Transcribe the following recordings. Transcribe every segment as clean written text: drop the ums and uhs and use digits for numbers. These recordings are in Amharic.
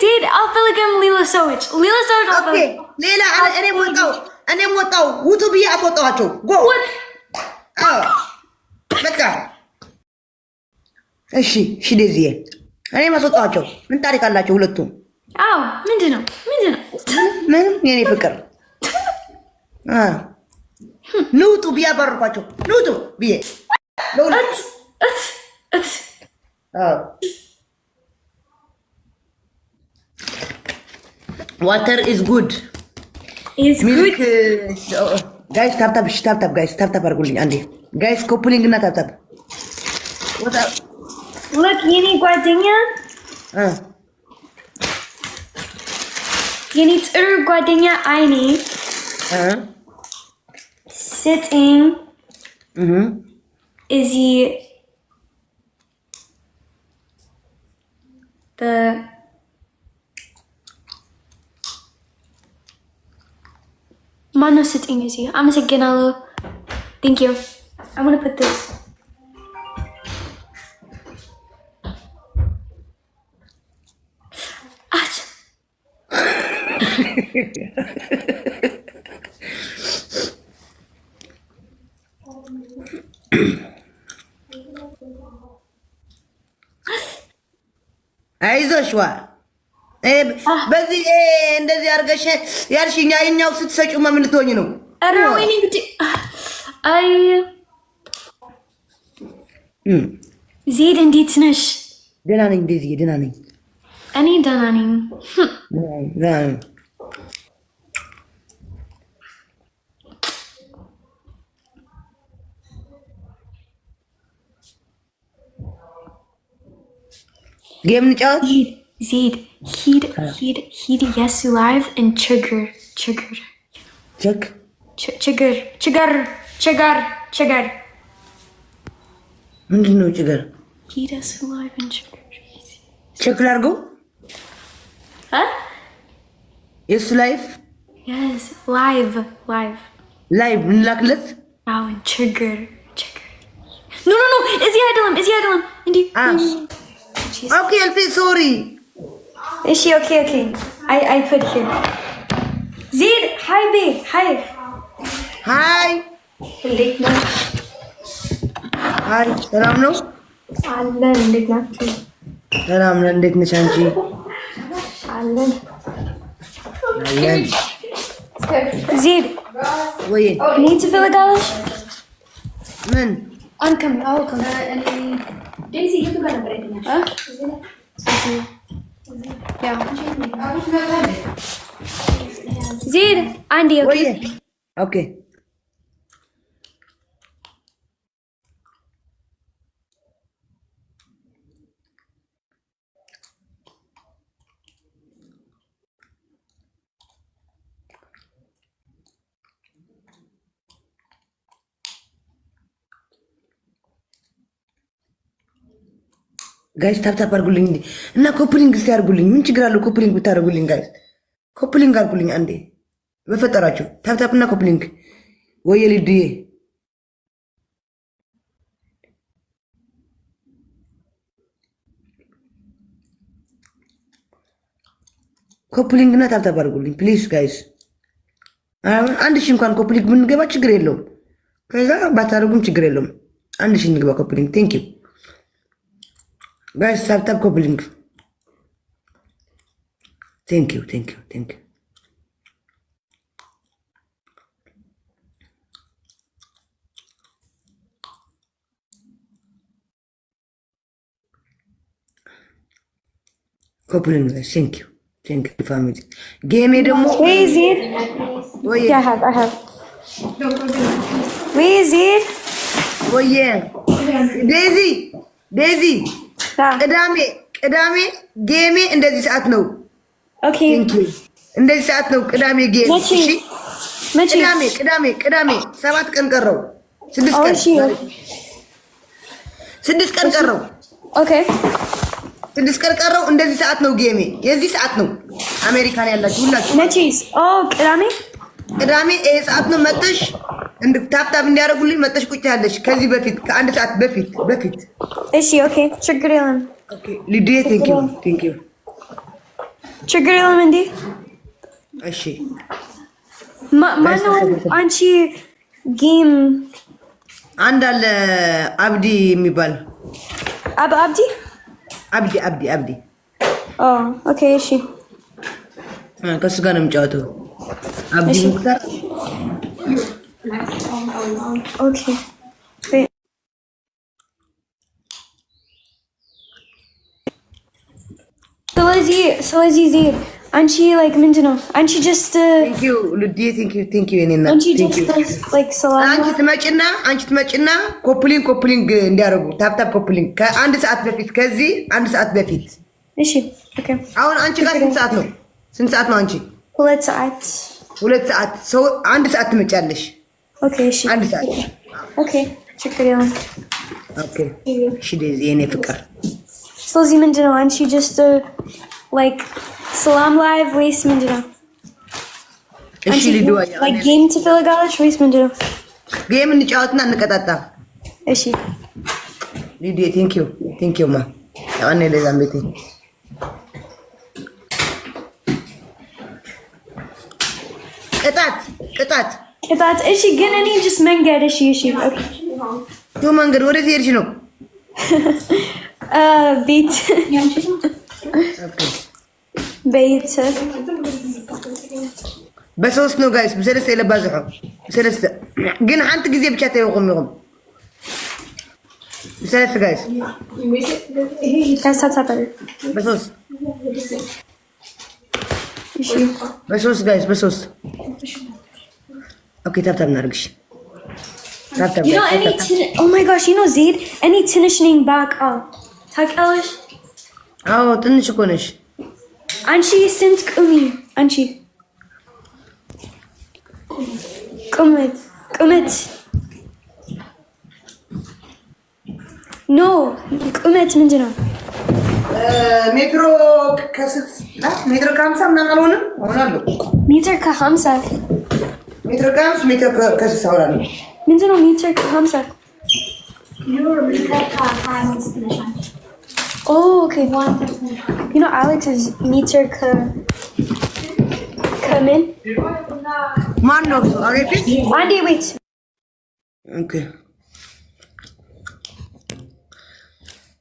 زيد أفلقهم ليلة سويت اوكي ليلى انا موطاو وتو بي افوطاچو جو በቃ እሺ ደዚዬ እኔ ማስወጣቸው ምን ታሪክ አላቸው ሁለቱም? አዎ ምንድነው ምንም የኔ ፍቅር ንውጡ ቢያባርኳቸው ንውጡ ቢዬ water is good milk guys tap tap አርጉልኝ አንዴ guys ኮፕሊንግ እና tap look የኔ ጓደኛ የኔ ጥሩ ጓደኛ አይኔ sitting is he the Mano sitting is he? I'm gonna say Ginalo. Thank you. I'm gonna put this. አይዞሽዋ በዚህ እንደዚህ አርገሽ ያልሽኛ አይኛው ስትሰጪው ምን ልትሆኚ ነው? አረ ወይኔ ግዴ አይ ዜድ እንዴት ነሽ? ደህና ነኝ ዴዚ ደህና ነኝ። እኔ ደህና ነኝ። ጌም እንጫወት ዜድ ሂድ yes live and trigger ምንድን ነው ችግር? ሂድ yes live and trigger ቼክ ላድርገው የሱ ላይፍ yes live እንላክለት አዎ trigger no እዚህ አይደለም እንዴ okay I'll say sorry is she okay I put here Zid hi babe hi እንዴት ነው hi ሰላም ነው አለን እንዴት ናችሁ ሰላም ነን እንዴት ነሽ አንቺ አለን Zid ወይ need to fill it out ምን I'm coming I'll come Daisy you can go to bed yeah Zid Andy okay ጋይስ ታፕ አርጉልኝ እና ኮፕሊንግ ሲያርጉልኝ ምን ችግር አለው? ኮፕሊንግ ብታርጉልኝ ጋይስ ኮፕሊንግ አርጉልኝ አንዴ በፈጠራችሁ ታፕ እና ኮፕሊንግ ወይ ልድዬ ኮፕሊንግ እና ታፕ አርጉልኝ ፕሊዝ ጋይስ። አንድ ሺህ እንኳን ኮፕሊንግ ብንገባ ችግር የለውም። ከዛ ባታርጉም ችግር የለውም። አንድ ሺህ እንግባ ኮፕሊንግ ቴንክ ዩ guys tap coupling thank you coupling guys thank you family game ደግሞ Zid I have Zid Daisy ቅዳሜ ጌሜ እንደዚህ ሰዓት ነው። ኦኬ እንደዚህ ሰዓት ነው ቅዳሜ ጌም። እሺ ቅዳሜ 7 ቀን ቀረው። 6 ቀን ቀረው። ኦኬ 6 ቀን ቀረው። እንደዚህ ሰዓት ነው ጌሜ። የዚህ ሰዓት ነው አሜሪካን ያላችሁ ሁላችሁ። መቼስ ቅዳሜ ሰዓት ነው መጥተሽ ታፕ እንዲያደርጉልኝ መጥተሽ ቁጭ ያለሽ ከዚህ በፊት ከአንድ ሰዓት በፊት እሺ ኦኬ ችግር የለም ኦኬ ሊዲዬ ቴንክ ዩ ችግር የለም እንዴ? እሺ ማነው አንቺ ጌም አንድ አለ አብዲ የሚባል አብዲ ኦኬ እሺ ከሱ ጋር ነው የምጫወተው አብዲ ሙክታር ኦኬ ስለዚህ ዜድ አንቺ ላይክ ምንድን ነው አንቺ ጀስት ቴንክ ዩ የኔ እናት አንቺ ትመጭና ኮፕሊንግ እንዲያደርጉ ታፕታፕ ኮፕሊንግ ከአንድ ሰዓት በፊት ከዚህ አንድ ሰዓት በፊት እሺ ኦኬ አሁን አንቺ ጋር ስንት ሰዓት ነው አንቺ 2 ሰዓት ሰው አንድ ሰዓት ትመጫለሽ ኦኬ እሺ አንድ ሰዓት ኦኬ ችግር የለም ኦኬ እሺ ዴዚ የኔ ፍቅር ስለዚህ ምንድን ነው አንቺ ጀስት ላይክ ሰላም ላይቭ ወይስ ምንድን ነው? እሺ ሊዱዋ ላይክ ጌም ትፈልጋለሽ ወይስ ምንድን ነው? ጌም እንጫወትና እንቀጣጣ። እሺ ሊዱ ቴንክ ዩ ማ ያኔ ለዛም ቤቴ ቅጣት እሺ ግን እኔ ጀስት መንገድ እሺ ኦኬ ቱ መንገድ ወደ ሄድሽ ነው ቤት በሶስት ነው ጋይስ በሰለስተ የለባዝሑ በሰለስተ ግን ሓንቲ ግዜ ብቻ ተይኹም ኢኹም በሰለስተ ጋይስ በሶስት ጋይስ በሶስት ኦኬ ታብታብ እናድርግሽ ታብታብ ኦ ማይ ጋሽ ዩ ኖ ዜድ እኔ ትንሽ ነኝ ባቃ ታውቂያለሽ አዎ ትንሽ እኮ ነሽ አንቺ ስንት አንቺ ቁመት ኖ ቁመት ምንድን ነው ሜትሮ ከ50 ምናምን አልሆንም እሆናለሁ ሜትር ከ50 ሜትር ከ60 እሆናለሁ ምንድን ነው ሜትር ከ50 Oh, okay. You know, Alex is meter come in. Man, no. Andy, wait. Okay.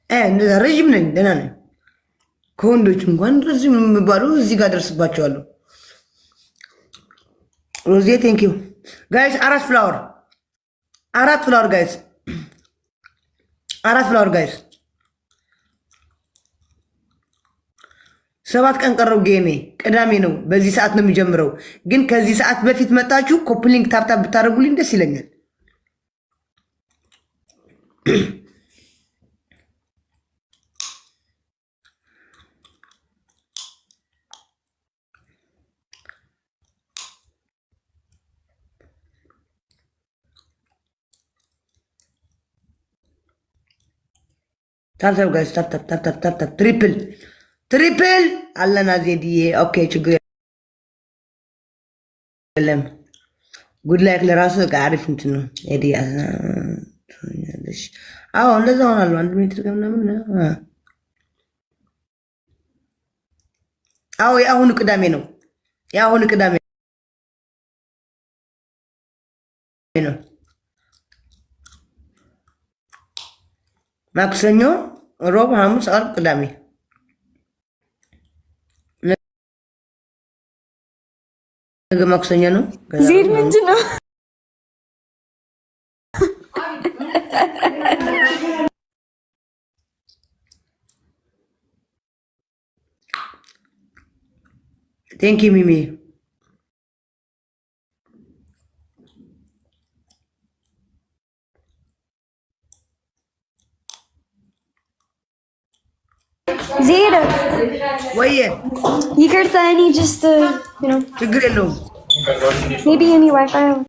And the regime, then I Kondochum, one resume Baru Zigaders Bachualo. Rosie, thank you. Guys, Aras flower, guys. Aras flower, guys. 7 ቀን ቀረው ጌሜ ቅዳሜ ነው በዚህ ሰዓት ነው የሚጀምረው ግን ከዚህ ሰዓት በፊት መጣችሁ ኮፕሊንግ ታፕታፕ ብታረጉልኝ ደስ ይለኛል ታፕታፕ ጋይስ ታፕታፕ ትሪፕል አለና ዜድዬ ኦኬ ችግር የለም ጉድ ላይክ ለራሱ አሪፍ እንትን ነው ዜድዬ አዎ እንደዛ ሆናለሁ 1 ሜትር ከምናምን አዎ የአሁኑ ቅዳሜ ነው ማክሰኞ ሮብ ሐሙስ ዓርብ ቅዳሜ ነገ ማክሰኞ ነው ዜድ ምንድን ነው ቴንክ ዩ ሚሚ ዜድ ወየ ይቅርታ እኔ ጀስት ዩ ኖ ችግር የለውም maybe any Wi-Fi